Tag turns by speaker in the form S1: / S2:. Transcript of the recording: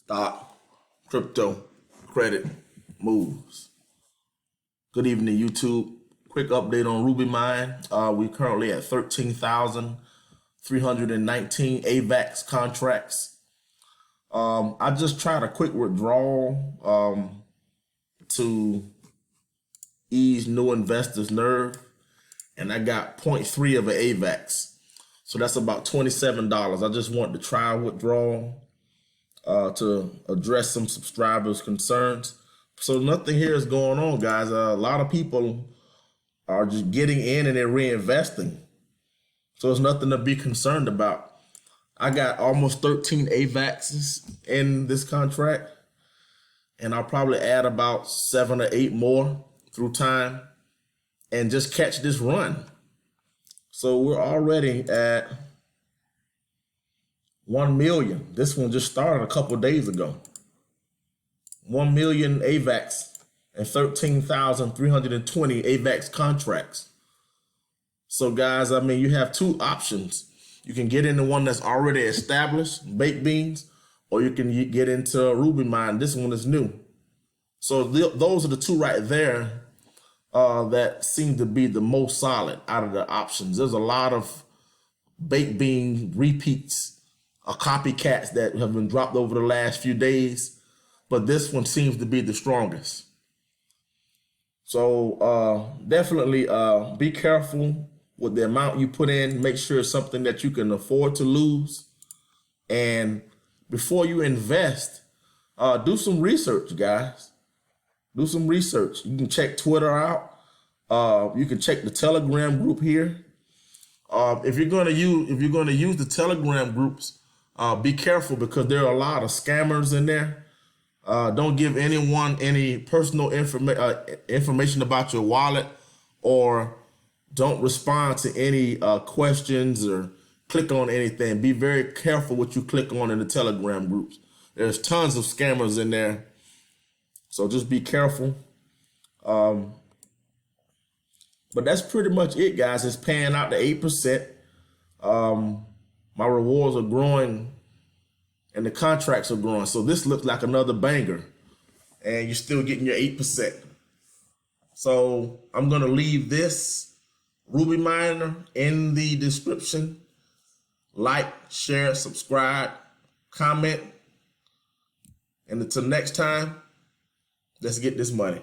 S1: stock, crypto, credit moves. Good evening, YouTube. Quick update on Ruby Mine. We're currently at 13,319 AVAX contracts. I just tried a quick withdrawal to ease new investors' nerve, and I got 0.3 of an AVAX. So that's about $27. I just wanted to try a withdrawal to address some subscribers' concerns. So nothing here is going on, guys. A lot of people are just getting in and they're reinvesting. So there's nothing to be concerned about. I got almost 13 AVAXs in this contract, and I'll probably add about 7 or 8 more through time and just catch this run. So we're already at 1 million. This one just started a couple of days ago. 1 million AVAX and 13,320 AVAX contracts. So guys, I mean, you have two options. You can get into one that's already established, baked beans, or you can get into Ruby Mine. This one is new. So those are the two right there that seem to be the most solid out of the options. There's a lot of baked bean repeats, copycats that have been dropped over the last few days, but this one seems to be the strongest. So definitely be careful with the amount you put in. Make sure it's something that you can afford to lose. And before you invest, do some research, guys. Do some research. You can check Twitter out. You can check the Telegram group here. If you're going to use the Telegram groups, be careful because there are a lot of scammers in there. Don't give anyone any personal information about your wallet, or don't respond to any questions or click on anything. Be very careful what you click on in the Telegram groups. There's tons of scammers in there. So just be careful. But that's pretty much it, guys. It's paying out to 8%. My rewards are growing and the contracts are growing. So this looks like another banger, and you're still getting your 8%. So I'm going to leave this Ruby Miner in the description. Like, share, subscribe, comment. And until next time, let's get this money.